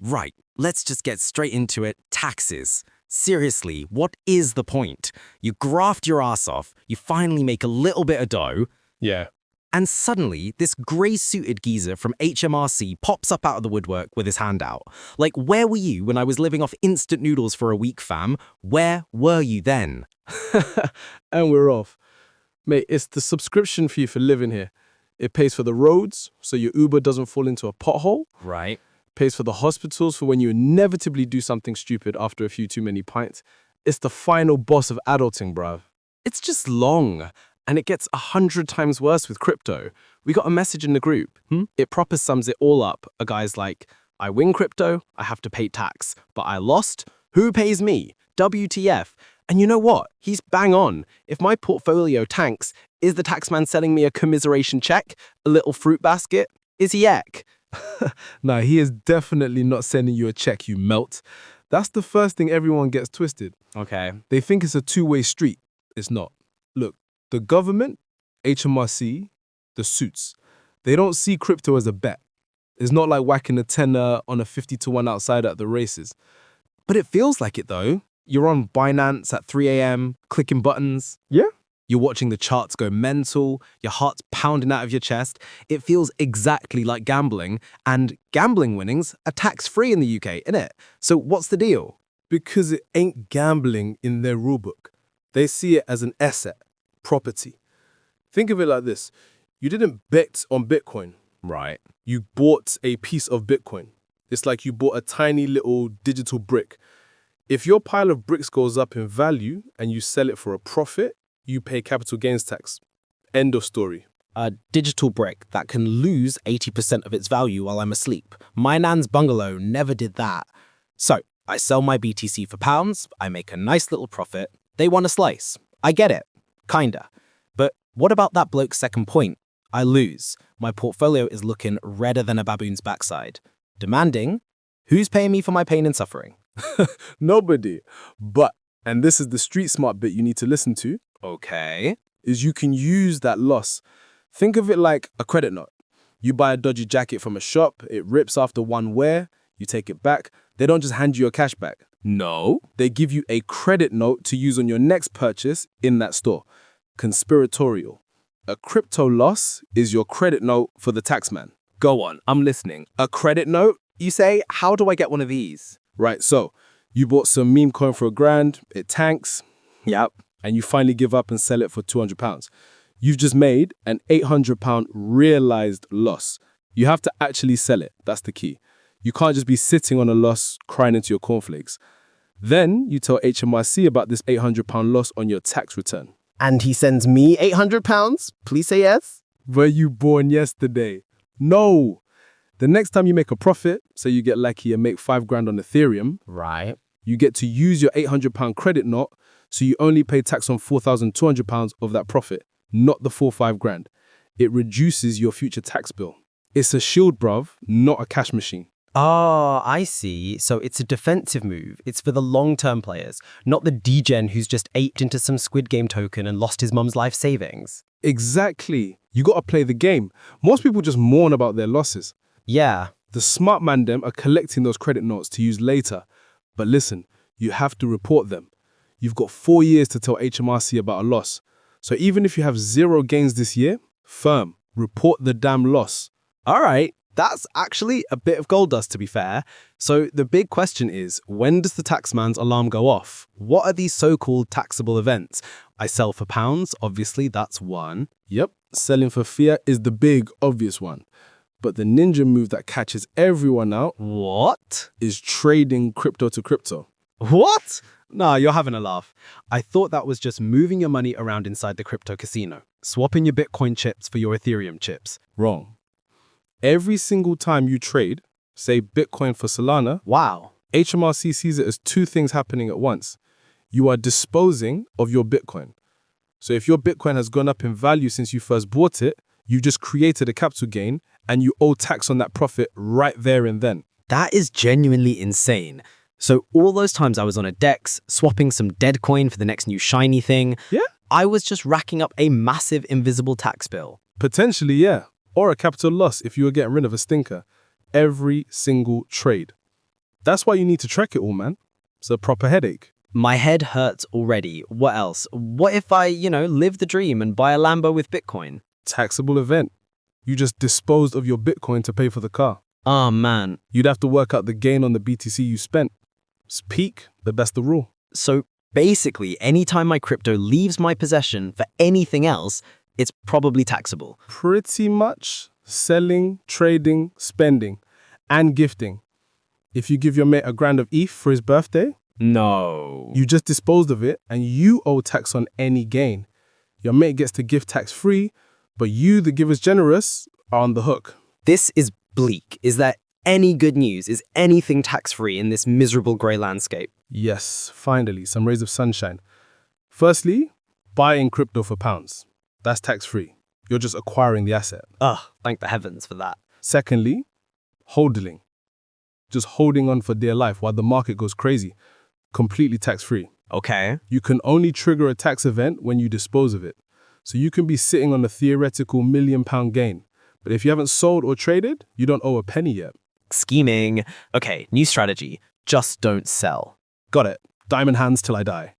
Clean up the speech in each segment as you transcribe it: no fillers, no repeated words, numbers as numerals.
Right, let's just get straight into it. Taxes. Seriously, what is the point? You graft your ass off, you finally make a little bit of dough, Yeah. and suddenly this grey-suited geezer from HMRC pops up out of the woodwork with his hand out. Like, where were you when I was living off instant noodles for a week, fam? Where were you then? And we're off. Mate, it's the subscription fee for living here. It pays for the roads, so your Uber doesn't fall into a pothole. Right. Pays for the hospitals for when you inevitably do something stupid after a few too many pints. It's the final boss of adulting, bruv. It's just long, and it gets 100 times worse with crypto. We got a message in the group. It proper sums it all up. A guy's like, I win crypto, I have to pay tax. But I lost, who pays me? WTF. And you know what? He's bang on. If my portfolio tanks, is the taxman sending me a commiseration check? A little fruit basket? Is he ek? Nah, he is definitely not sending you a check, you melt. That's the first thing everyone gets twisted. Okay. They think it's a two-way street. It's not. Look, the government, HMRC, the suits, they don't see crypto as a bet. It's not like whacking a tenner on a 50-1 outside at the races. But it feels like it, though. You're on Binance at 3 a.m., clicking buttons. Yeah? You're watching the charts go mental, your heart's pounding out of your chest. It feels exactly like gambling, and gambling winnings are tax-free in the UK, innit? So what's the deal? Because it ain't gambling in their rulebook. They see it as an asset, property. Think of it like this. You didn't bet on Bitcoin. Right. You bought a piece of Bitcoin. It's like you bought a tiny little digital brick. If your pile of bricks goes up in value and you sell it for a profit, you pay capital gains tax. End of story. A digital brick that can lose 80% of its value while I'm asleep. My nan's bungalow never did that. So, I sell my BTC for pounds, I make a nice little profit, they want a slice. I get it. Kinda. But what about that bloke's second point? I lose. My portfolio is looking redder than a baboon's backside. Demanding, who's paying me for my pain and suffering? Nobody. But, and this is the street smart bit you need to listen to, Okay. is you can use that loss. Think of it like a credit note. You buy a dodgy jacket from a shop, it rips after one wear, you take it back. They don't just hand you your cash back. No. They give you a credit note to use on your next purchase in that store. Conspiratorial. A crypto loss is your credit note for the taxman. Go on, I'm listening. A credit note? You say, how do I get one of these? Right, so you bought some meme coin for $1,000, it tanks, Yep. and you finally give up and sell it for £200. You've just made an £800 realized loss. You have to actually sell it. That's the key. You can't just be sitting on a loss crying into your cornflakes. Then you tell HMRC about this £800 loss on your tax return. And he sends me £800? Please say yes? Were you born yesterday? No. The next time you make a profit, say you get lucky and make $5,000 on Ethereum, Right. you get to use your £800 credit note, so you only pay tax on £4,200 of that profit, not the full $5,000. It reduces your future tax bill. It's a shield, bruv, not a cash machine. Oh, I see. So it's a defensive move. It's for the long-term players, not the degen who's just aped into some Squid Game token and lost his mum's life savings. Exactly. You gotta play the game. Most people just mourn about their losses. Yeah. The smart man them are collecting those credit notes to use later. But listen, you have to report them. You've got 4 years to tell HMRC about a loss. So even if you have 0 gains this year, firm, report the damn loss. All right. That's actually a bit of gold dust, to be fair. So the big question is, when does the taxman's alarm go off? What are these so-called taxable events? I sell for pounds, obviously, that's one. Yep, selling for fiat is the big, obvious one. But the ninja move that catches everyone out What? is trading crypto to crypto. What? Nah, you're having a laugh. I thought that was just moving your money around inside the crypto casino, swapping your Bitcoin chips for your Ethereum chips. Wrong. Every single time you trade, say Bitcoin for Solana, Wow. HMRC sees it as 2 things happening at once. You are disposing of your Bitcoin. So if your Bitcoin has gone up in value since you first bought it, you just created a capital gain and you owe tax on that profit right there and then. That is genuinely insane. So all those times I was on a DEX, swapping some dead coin for the next new shiny thing, Yeah. I was just racking up a massive invisible tax bill. Potentially, yeah. Or a capital loss if you were getting rid of a stinker. Every single trade. That's why you need to track it all, man. It's a proper headache. My head hurts already. What else? What if I, live the dream and buy a Lambo with Bitcoin? Taxable event. You just disposed of your Bitcoin to pay for the car. Oh, man. You'd have to work out the gain on the BTC you spent. It's peak, but that's the rule. So basically, anytime my crypto leaves my possession for anything else, it's probably taxable. Pretty much selling, trading, spending, and gifting. If you give your mate a grand of ETH for his birthday, No. you just disposed of it and you owe tax on any gain. Your mate gets to gift tax-free, but you, the giver's generous, are on the hook. This is bleak. Is there any good news? Is anything tax-free in this miserable grey landscape? Yes, finally, some rays of sunshine. Firstly, buying crypto for pounds. That's tax-free. You're just acquiring the asset. Ugh, thank the heavens for that. Secondly, hodling. Just holding on for dear life while the market goes crazy. Completely tax-free. Okay. You can only trigger a tax event when you dispose of it. So you can be sitting on a theoretical £1 million gain. But if you haven't sold or traded, you don't owe a penny yet. Scheming. Okay, new strategy. Just don't sell. Got it. Diamond hands till I die.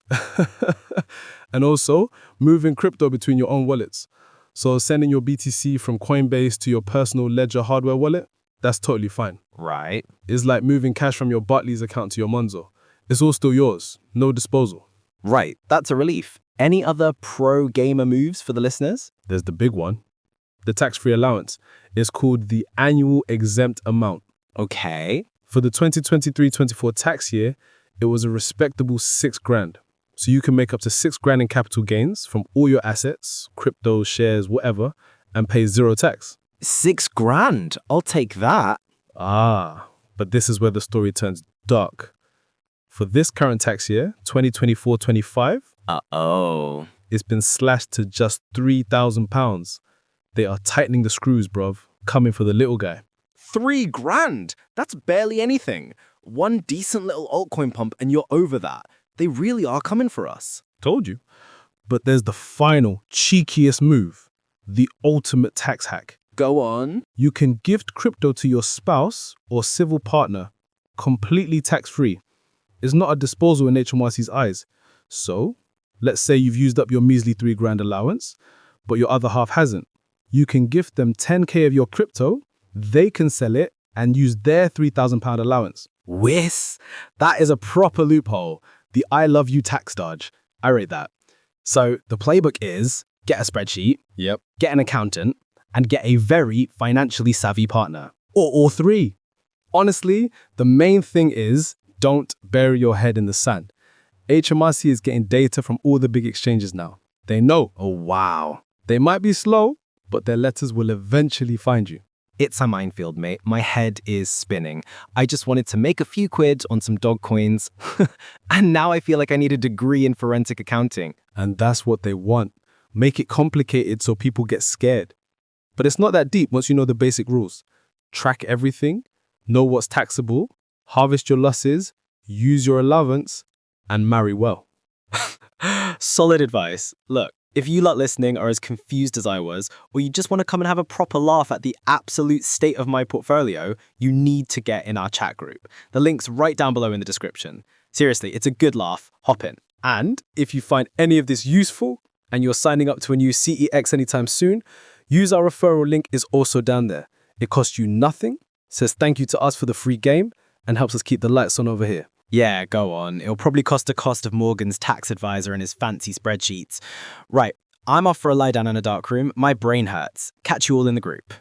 And also, moving crypto between your own wallets. So sending your BTC from Coinbase to your personal Ledger hardware wallet, that's totally fine. Right. It's like moving cash from your Barclays account to your Monzo. It's all still yours, no disposal. Right, that's a relief. Any other pro-gamer moves for the listeners? There's the big one. The tax-free allowance. It's called the annual exempt amount. Okay. For the 2023-24 tax year, it was a respectable £6,000. So you can make up to £6,000 in capital gains from all your assets, crypto, shares, whatever, and pay zero tax. £6,000. I'll take that. Ah, but this is where the story turns dark. For this current tax year, 2024-25, Uh-oh. it's been slashed to just £3,000. They are tightening the screws, bruv. Coming for the little guy. £3,000. That's barely anything. One decent little altcoin pump and you're over that. They really are coming for us. Told you. But there's the final, cheekiest move. The ultimate tax hack. Go on. You can gift crypto to your spouse or civil partner, completely tax-free. It's not a disposal in HMRC's eyes. So, let's say you've used up your measly £3,000 allowance, but your other half hasn't. You can gift them 10K of your crypto, they can sell it, and use their £3,000 allowance. Whiz. That is a proper loophole. The I love you tax dodge. I rate that. So the playbook is get a spreadsheet, get an accountant, and get a very financially savvy partner. Or all three. Honestly, the main thing is don't bury your head in the sand. HMRC is getting data from all the big exchanges now. They know. Oh, wow. They might be slow, but their letters will eventually find you. It's a minefield, mate. My head is spinning. I just wanted to make a few quid on some dog coins. And now I feel like I need a degree in forensic accounting. And that's what they want. Make it complicated so people get scared. But it's not that deep once you know the basic rules. Track everything, know what's taxable, harvest your losses, use your allowance, and marry well. Solid advice. Look, if you lot listening are as confused as I was, or you just want to come and have a proper laugh at the absolute state of my portfolio, you need to get in our chat group. The link's right down below in the description. Seriously, it's a good laugh. Hop in. And if you find any of this useful and you're signing up to a new CEX anytime soon, use our referral link is also down there. It costs you nothing, says thank you to us for the free game, and helps us keep the lights on over here. Yeah, go on. It'll probably cost the cost of Morgan's tax advisor and his fancy spreadsheets. Right, I'm off for a lie down in a dark room. My brain hurts. Catch you all in the group.